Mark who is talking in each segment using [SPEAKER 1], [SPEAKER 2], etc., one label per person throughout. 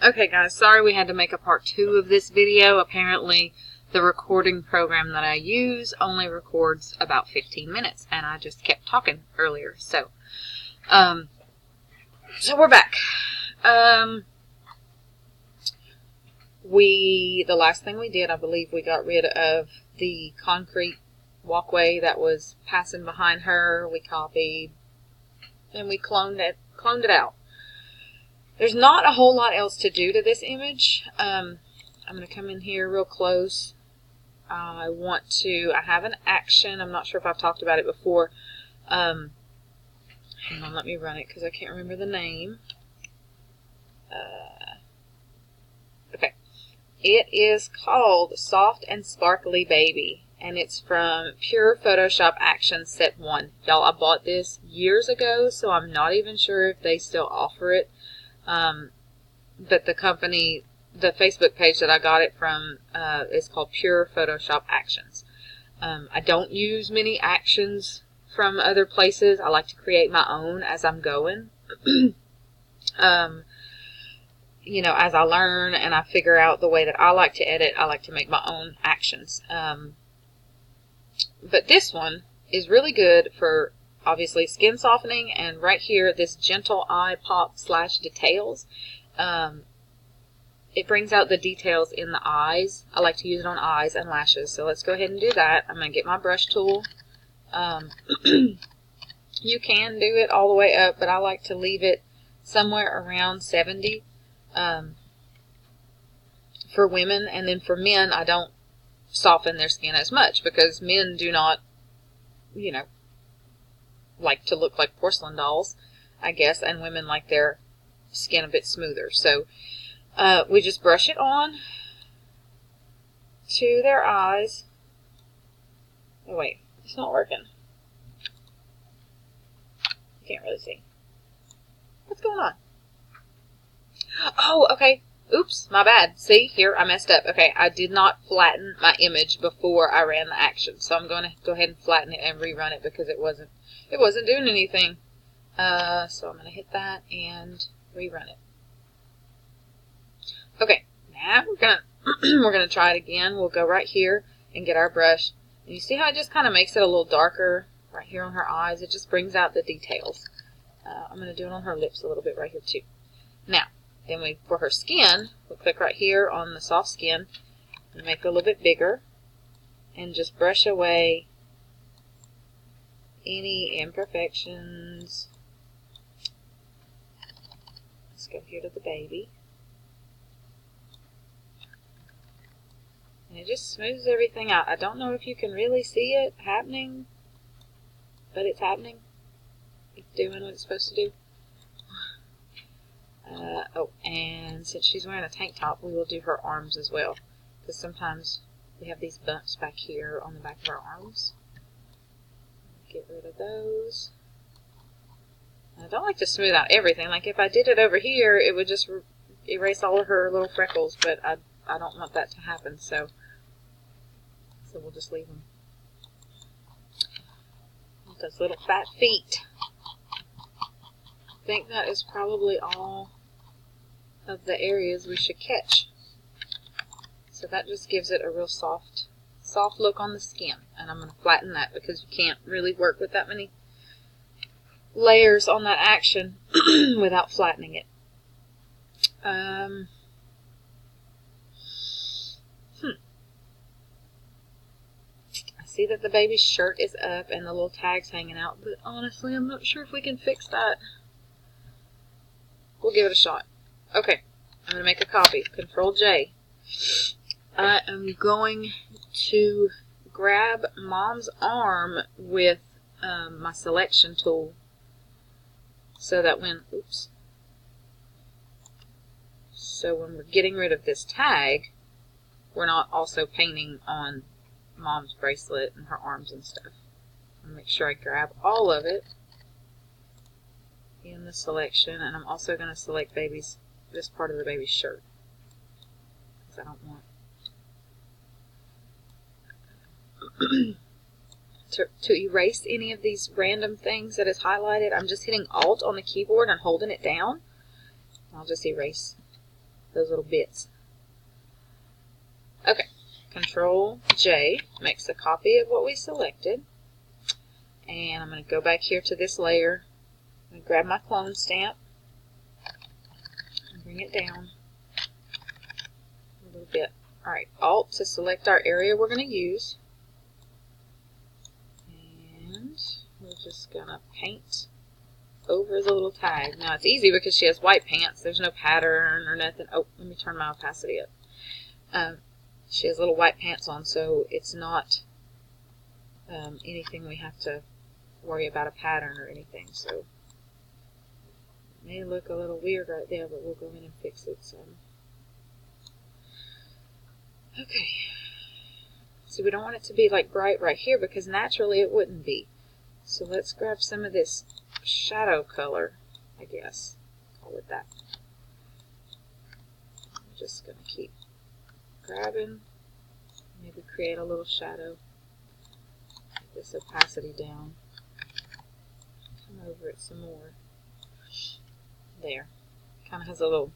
[SPEAKER 1] Okay guys, sorry we had to make a part 2 of this video. Apparently the recording program that I use only records about 15 minutes and I just kept talking earlier. So we're back. The last thing we did, I believe we got rid of the concrete walkway that was passing behind her. We copied and we cloned it out. There's not a whole lot else to do to this image. I'm going to come in here real close. I have an action. I'm not sure if I've talked about it before. Hang on, let me run it because I can't remember the name. Okay. It is called Soft and Sparkly Baby, and it's from Pure Photoshop Action Set 1. Y'all, I bought this years ago, so I'm not even sure if they still offer it. But the company, the Facebook page that I got it from is called Pure Photoshop Actions. I don't use many actions from other places. I like to create my own as I'm going. You know, as I learn and I figure out the way that I like to edit, I like to make my own actions. But this one is really good for, obviously, skin softening, and right here, this gentle eye pop / details. It brings out the details in the eyes. I like to use it on eyes and lashes, so let's go ahead and do that. I'm going to get my brush tool. You can do it all the way up, but I like to leave it somewhere around 70 for women, and then for men, I don't soften their skin as much because men do not, you know, like to look like porcelain dolls, I guess, and women like their skin a bit smoother. So we just brush it on to their eyes. Oh wait, it's not working. You can't really see. What's going on? Oh, okay. Oops, my bad. See, here, I messed up. Okay, I did not flatten my image before I ran the action, so I'm going to go ahead and flatten it and rerun it because it wasn't doing anything. So I'm going to hit that and rerun it. Okay, now we're gonna try it again. We'll go right here and get our brush. And you see how it just kind of makes it a little darker right here on her eyes? It just brings out the details. I'm going to do it on her lips a little bit right here too. Now, then for her skin, we'll click right here on the soft skin and make it a little bit bigger and just brush away any imperfections. Let's go here to the baby. And it just smooths everything out. I don't know if you can really see it happening, but it's happening. It's doing what it's supposed to do. Oh, and since she's wearing a tank top, we will do her arms as well. Because sometimes we have these bumps back here on the back of our arms. Get rid of those. I don't like to smooth out everything. Like if I did it over here, it would just erase all of her little freckles, but I don't want that to happen, so we'll just leave them. Those little fat feet. I think that is probably all of the areas we should catch. So that just gives it a real soft look on the skin. And I'm going to flatten that because you can't really work with that many layers on that action without flattening it. I see that the baby's shirt is up and the little tag's hanging out, but honestly, I'm not sure if we can fix that. We'll give it a shot. Okay, I'm going to make a copy. Control J. I am going to grab Mom's arm with my selection tool so that when we're getting rid of this tag, we're not also painting on Mom's bracelet and her arms and stuff. I'll make sure I grab all of it in the selection, and I'm also going to select this part of the baby's shirt because I don't want to erase any of these random things that is highlighted. I'm just hitting Alt on the keyboard and holding it down. I'll just erase those little bits. Okay, Control J makes a copy of what we selected. And I'm going to go back here to this layer. I'm going to grab my clone stamp and bring it down a little bit. Alright, Alt to select our area we're going to use. And we're just going to paint over the little tag. Now it's easy because she has white pants. There's no pattern or nothing. Oh, let me turn my opacity up. She has little white pants on, so it's not anything we have to worry about a pattern or anything. So it may look a little weird right there, but we'll go in and fix it. So okay. So we don't want it to be like bright right here because naturally it wouldn't be. So let's grab some of this shadow color, I guess. Call it that. I'm just going to keep grabbing, maybe create a little shadow. Get this opacity down. Come over it some more. There. Kind of has a little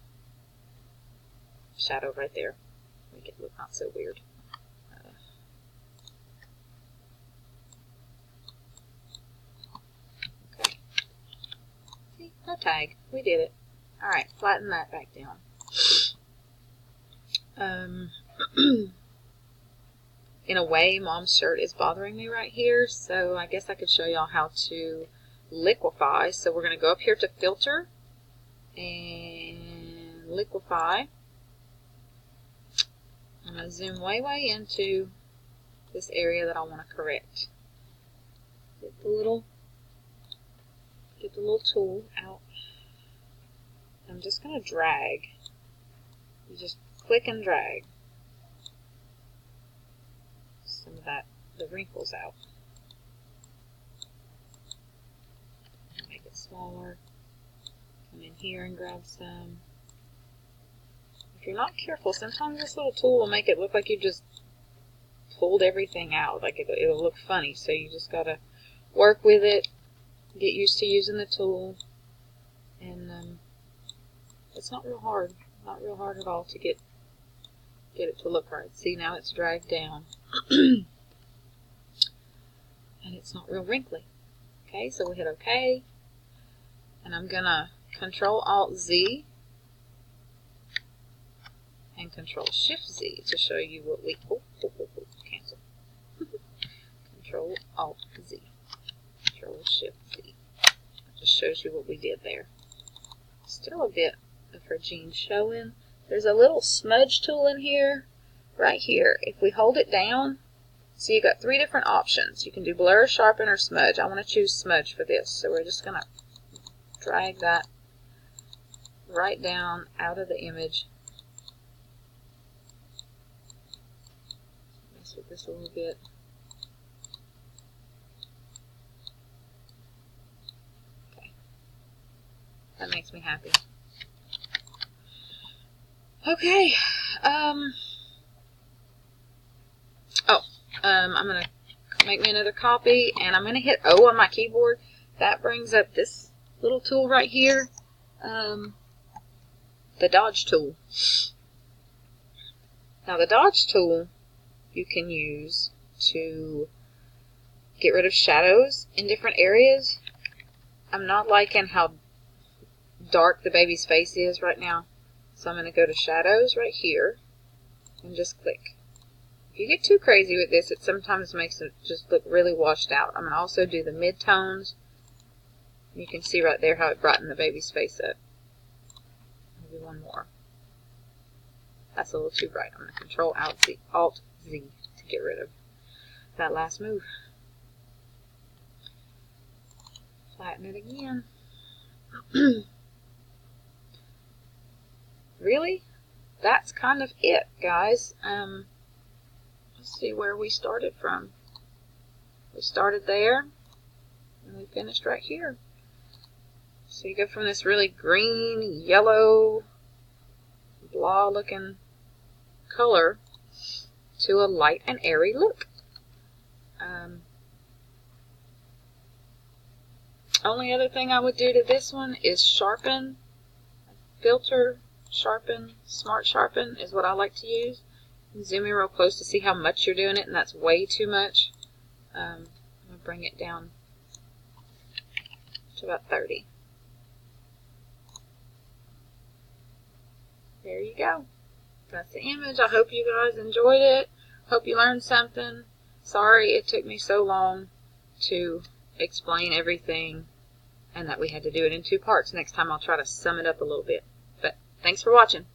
[SPEAKER 1] shadow right there. Make it look not so weird. Okay. See, no tag. We did it. Alright, flatten that back down. In a way, Mom's shirt is bothering me right here, so I guess I could show y'all how to liquefy. So we're going to go up here to Filter and Liquefy. I'm going to zoom way into this area that I want to correct. Get the little tool out. I'm just going to drag. You just click and drag some of the wrinkles out. Make it smaller. Come in here and grab some. If you're not careful, sometimes this little tool will make it look like you just pulled everything out. Like it'll look funny. So you just gotta work with it, get used to using the tool, and it's not real hard. Not real hard at all to get it to look right. See, now it's dragged down. And it's not real wrinkly. Okay, so we hit OK. And I'm going to Control-Alt-Z and Control-Shift-Z to show you what we... cancel. Control-Alt-Z. Control-Shift-Z. That just shows you what we did there. Still a bit of her jeans showing. There's a little smudge tool in here, right here. If we hold it down, so you got 3 different options. You can do blur, sharpen, or smudge. I want to choose smudge for this, so we're just going to drag that right down out of the image. Mess with this a little bit. Okay. That makes me happy. Okay, I'm going to make me another copy, and I'm going to hit O on my keyboard. That brings up this little tool right here, the Dodge tool. Now the Dodge tool you can use to get rid of shadows in different areas. I'm not liking how dark the baby's face is right now. So I'm going to go to Shadows right here and just click. If you get too crazy with this, it sometimes makes it just look really washed out. I'm going to also do the mid-tones. You can see right there how it brightened the baby's face up. Maybe one more. That's a little too bright. I'm going to Control-Alt-Z to get rid of that last move. Flatten it again. Really? That's kind of it, guys. Let's see where we started from. We started there, and we finished right here. So you go from this really green, yellow, blah-looking color to a light and airy look. Only other thing I would do to this one is sharpen, filter, sharpen, smart sharpen is what I like to use. Zoom in real close to see how much you're doing it, and that's way too much. I'm going to bring it down to about 30. There you go. That's the image. I hope you guys enjoyed it. Hope you learned something. Sorry it took me so long to explain everything and that we had to do it in 2 parts. Next time I'll try to sum it up a little bit. But thanks for watching.